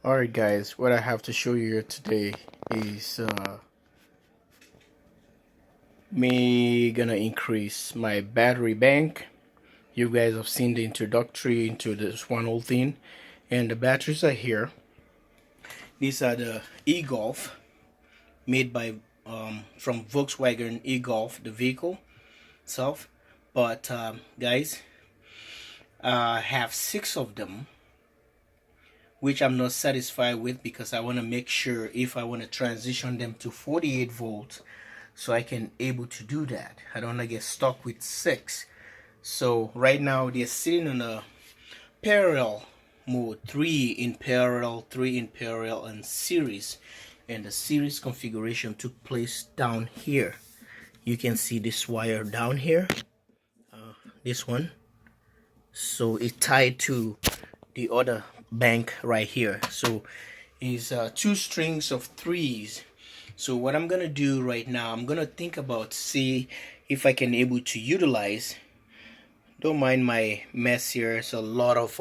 Alright guys, what I have to show you today is me gonna increase my battery bank. You guys have seen the introductory into this one whole thing, and the batteries are here. These are the e-Golf made by from Volkswagen e-Golf, the vehicle itself. But guys, I have 6 of them, which I'm not satisfied with because I want to make sure if I want to transition them to 48 volts, so I can able to do that. I don't want to get stuck with 6. So right now they're sitting on a parallel mode, 3 in parallel, 3 in parallel, and series. And the series configuration took place down here. You can see this wire down here, this one. So it tied to the other bank right here. So is 2 strings of 3s. So what I'm gonna do right now, I'm gonna think about see if I can able to utilize, don't mind my mess here, it's a lot of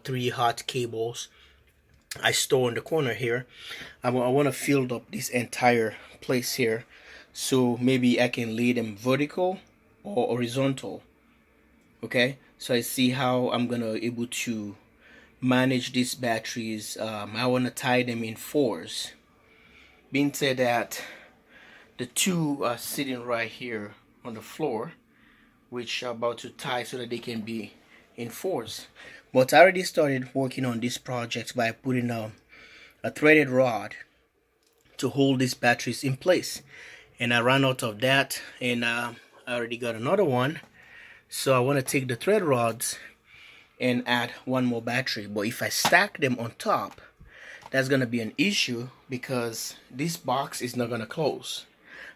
3 hot cables I store in the corner here. I want to fill up this entire place here, so maybe I can lay them vertical or horizontal. Okay, so I see how I'm gonna able to manage these batteries. I want to tie them in 4s. Being said that the 2 are sitting right here on the floor, which are about to tie so that they can be in 4s. But I already started working on this project by putting a threaded rod to hold these batteries in place, and I ran out of that, and I already got another one. So I want to take the thread rods and add one more battery. But if I stack them on top, that's gonna be an issue because this box is not gonna close.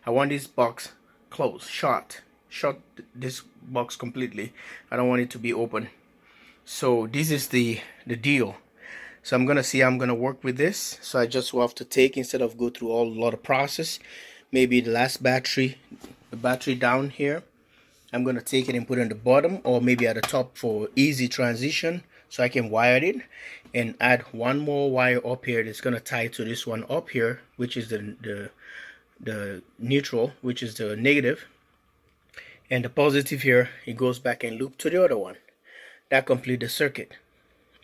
I want this box closed, shut this box completely. I don't want it to be open. So this is the deal. So I'm gonna see how I'm gonna work with this. So I just will have to take, instead of go through a lot of process, maybe the last battery, the battery down here, I'm gonna take it and put it on the bottom, or maybe at the top for easy transition, so I can wire it and add one more wire up here that's gonna tie to this one up here, which is the neutral, which is the negative, and the positive here, it goes back and loop to the other one. That completes the circuit.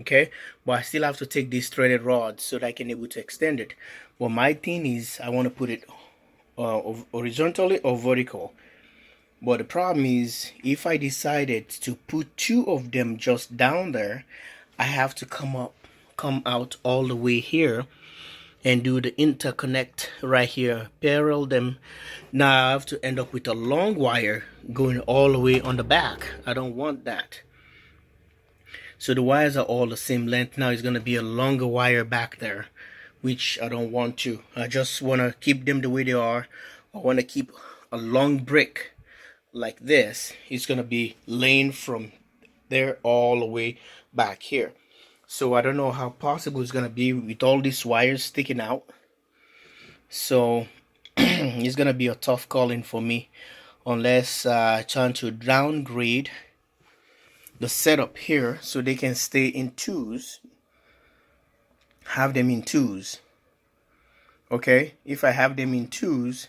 Okay, but I still have to take these threaded rods so that I can able to extend it. But my thing is, I want to put it horizontally or vertical. But the problem is, if I decided to put 2 of them just down there, I have to come out all the way here and do the interconnect right here, parallel them. Now I have to end up with a long wire going all the way on the back. I don't want that. So the wires are all the same length. Now it's going to be a longer wire back there, which I don't want to. I just want to keep them the way they are. I want to keep a long brick like this. It's going to be laying from there all the way back here. So I don't know how possible it's going to be with all these wires sticking out. So it's going to be a tough calling for me, unless I try to downgrade the setup here so they can stay in 2s, have them in 2s. Okay, if I have them in 2s,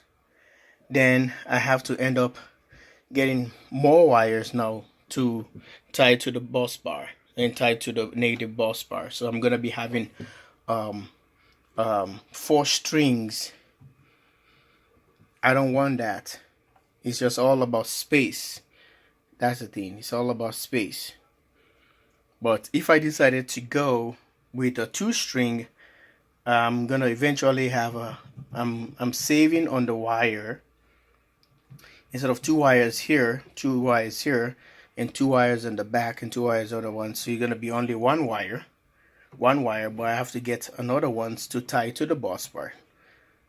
then I have to end up getting more wires now to tie to the bus bar and tie to the negative bus bar. So I'm gonna be having 4 strings. I don't want that. It's just all about space. That's the thing, it's all about space. But if I decided to go with a 2 string, I'm gonna eventually have I'm saving on the wire. Instead of 2 wires here, 2 wires here, and 2 wires in the back and 2 wires on the one, so you're gonna be only one wire, but I have to get another ones to tie to the bus bar,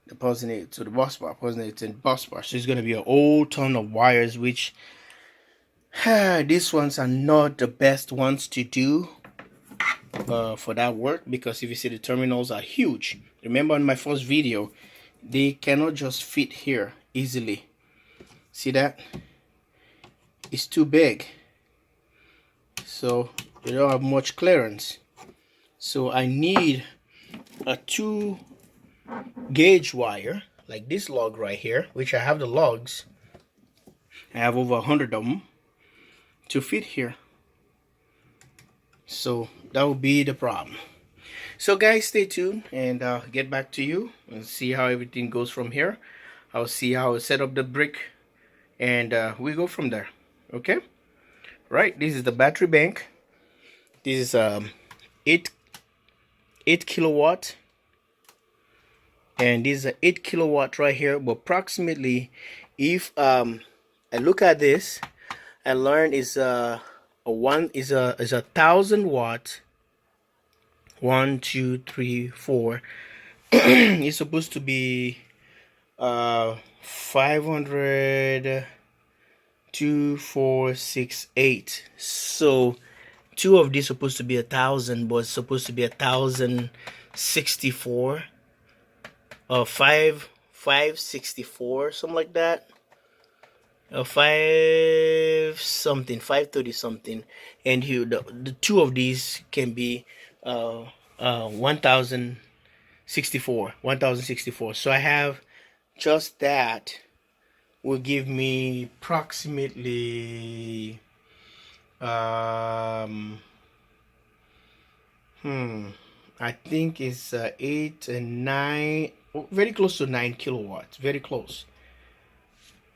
the positive to the bus bar, positive to the bus bar. So it's gonna be a whole ton of wires, which these ones are not the best ones to do for that work, because if you see, the terminals are huge. Remember in my first video, they cannot just fit here easily. See that? It's too big, so they don't have much clearance. So I need a 2-gauge wire, like this lug right here, which I have the lugs. I have over 100 of them to fit here. So that would be the problem. So guys, stay tuned and I'll get back to you and see how everything goes from here. I'll see how I set up the brick and we go from there. Okay, right, this is the battery bank. This is 8 kilowatt, and this is a 8 kilowatt right here. But approximately, if I look at this, I learned is a 1,000 watt. 1, 2, 3, 4. It's supposed to be 500, 2, 4, 6, 8. So 2 of these supposed to be 1,000, but it's supposed to be 1,064 or 564, something like that. 530 something, and here the 2 of these can be 1064. So I have just that will give me approximately I think it's 8 and 9, very close to 9 kilowatts, very close.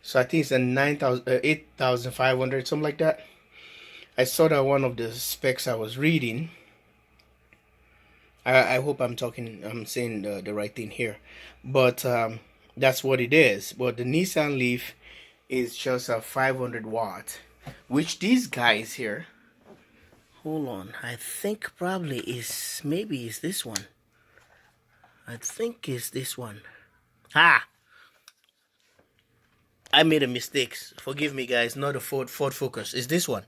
So I think it's a 8,500, something like that. I saw that one of the specs I was reading. I hope I'm saying the right thing here, but that's what it is. But the Nissan Leaf is just a 500 watt, which these guys here, hold on, I think probably is, maybe is this one. I think is this one. I made a mistake. Forgive me, guys. Not a Ford Focus. It's this one.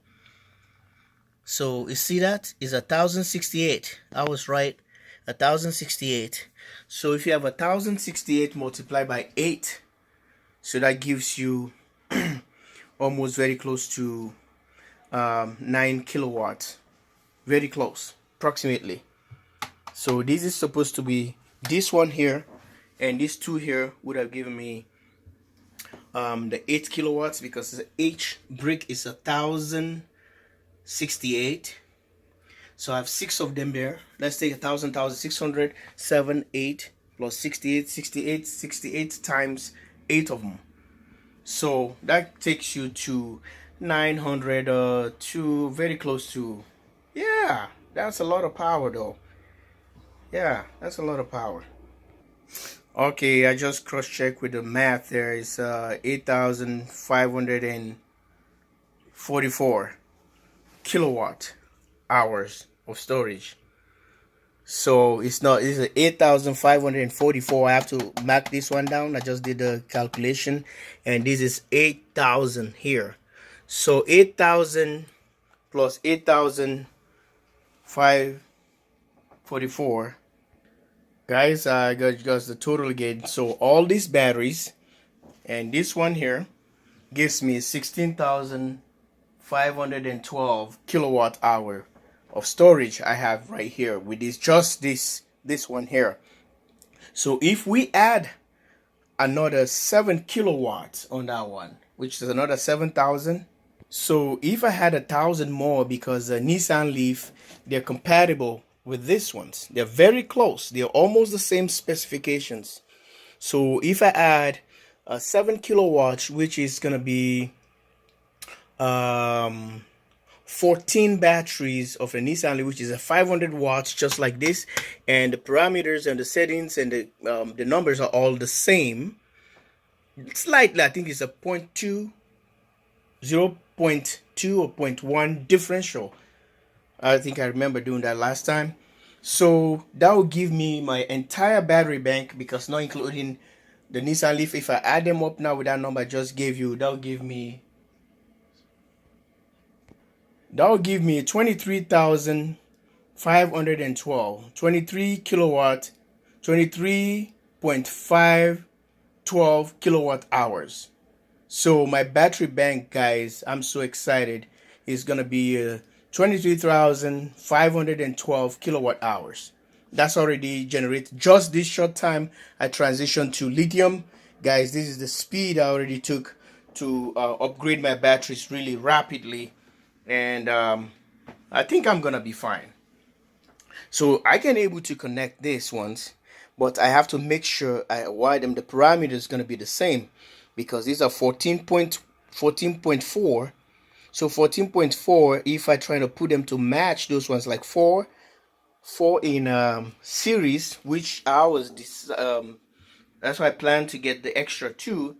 So you see that is 1,068. I was right. 1,068. So if you have 1,068 multiplied by 8, so that gives you almost very close to 9 kilowatts. Very close, approximately. So this is supposed to be this one here, and these 2 here would have given me the 8 kilowatts, because each brick is 1,068. So I have 6 of them there. Let's take 1,600, 7, 8 plus 68 times 8 of them. So that takes you to 900, to very close to, yeah, that's a lot of power though. Yeah, that's a lot of power. Okay, I just cross-checked with the math there. It's 8,544 kilowatt hours of storage. So it's 8,544. I have to mark this one down. I just did the calculation, and this is 8,000 here. So 8,000 plus 8,544. Guys, I got just the total again. So all these batteries and this one here gives me 16,512 kilowatt hour of storage I have right here with this one here. So if we add another 7 kilowatts on that one, which is another 7,000. So if I had 1,000 more, because the Nissan Leaf, they're compatible with these ones. They're very close. They're almost the same specifications. So if I add 7 kilowatts, which is gonna be 14 batteries of a Nissan Leaf, which is a 500 watts, just like this, and the parameters and the settings and the numbers are all the same. Slightly, I think it's a 0.2 or 0.1 differential. I think I remember doing that last time. So that will give me my entire battery bank, because not including the Nissan Leaf. If I add them up now with that number I just gave you, that will give me 23,512, 23 kilowatt, 23.512 kilowatt hours. So my battery bank, guys, I'm so excited, is gonna be 23,512 kilowatt hours. That's already generated. Just this short time, I transitioned to lithium. Guys, this is the speed I already took to upgrade my batteries really rapidly. And I think I'm gonna be fine. So I can able to connect this ones, but I have to make sure I wire them. The parameter is gonna be the same because these are 14.4. So 14.4, if I try to put them to match those ones like 4 in series, which I was that's why I plan to get the extra 2.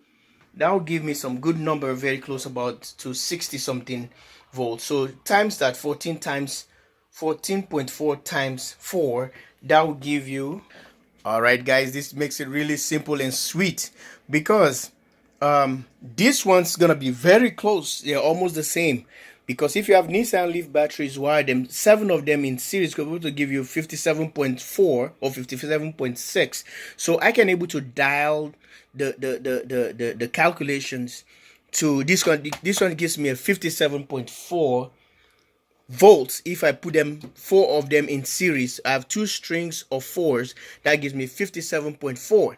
That will give me some good number, very close about to 60 something volts. So times that, 14 times 14.4 times 4, that will give you. All right guys, this makes it really simple and sweet because this one's gonna be very close. They're almost the same, because if you have Nissan Leaf batteries, wire them 7 of them in series, could be able to give you 57.4 or 57.6. So I can able to dial the calculations to this one. This one gives me a 57.4 volts. If I put them 4 of them in series, I have 2 strings of 4s, that gives me 57.4.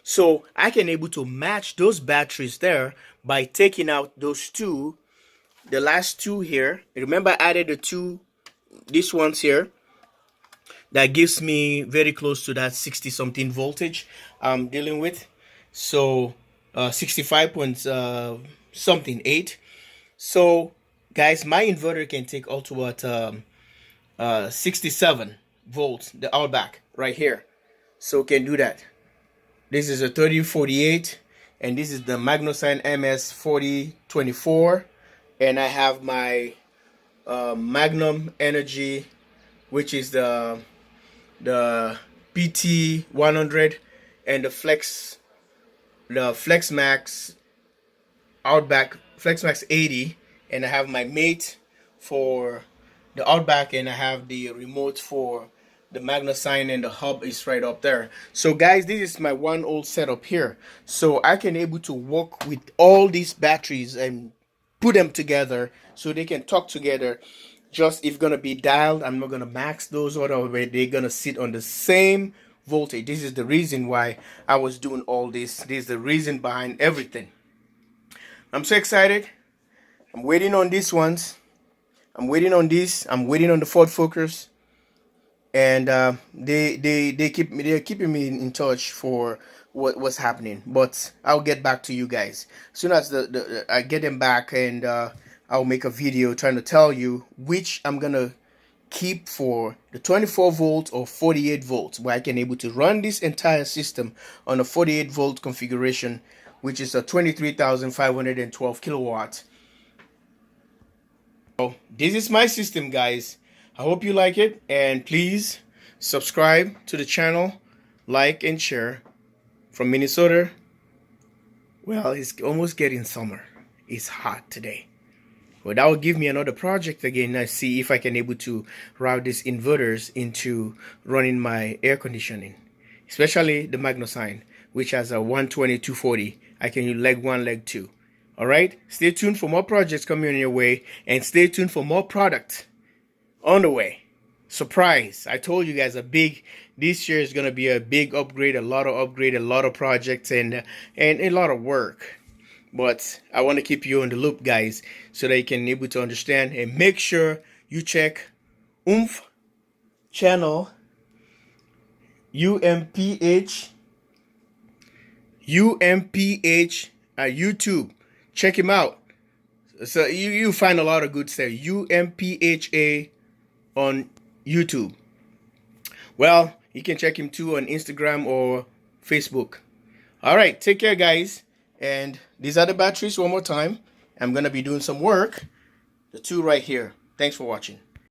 so I can able to match those batteries there by taking out those 2, the last 2 here. Remember, I added the 2, these ones here, that gives me very close to that 60 something voltage I'm dealing with. So 65 point something 8. So guys, my inverter can take all to what 67 volts, the Outback right here. So can do that. This is a 3048, and this is the Magnosine MS 4024, and I have my Magnum Energy, which is the PT 100, and the Flex Max Outback Flex Max 80, and I have my mate for the Outback, and I have the remote for the Magnosine, and the hub is right up there. So guys, this is my one old setup here. So I can able to work with all these batteries and put them together so they can talk together. Just if gonna be dialed, I'm not gonna max those, or they're gonna sit on the same voltage. This is the reason why I was doing all this. This is the reason behind everything. I'm so excited. I'm waiting on these ones. I'm waiting on this. I'm waiting on the Ford Focus, and they're keeping me in touch for what's happening. But I'll get back to you guys as soon as I get them back, and I'll make a video trying to tell you which I'm gonna keep for the 24 volt or 48 volts, where I can able to run this entire system on a 48 volt configuration, which is a 23,512 kilowatts. So this is my system, guys. I hope you like it, and please subscribe to the channel, like and share. From Minnesota, well, it's almost getting summer. It's hot today. Well, that will give me another project again. I see if I can able to route these inverters into running my air conditioning, especially the Magnosine, which has a 120 240. I can use leg 1, leg 2. All right, stay tuned for more projects coming on your way, and stay tuned for more product on the way. Surprise! I told you guys this year is gonna be a big upgrade, a lot of projects, and a lot of work. But I want to keep you on the loop, guys, so that you can be able to understand, and make sure you check Oomph channel, UMPH YouTube. Check him out. So you find a lot of good stuff. UMPHA on YouTube. Well, you can check him too on Instagram or Facebook. All right, take care, guys. And these are the batteries one more time. I'm gonna be doing some work. The 2 right here. Thanks for watching.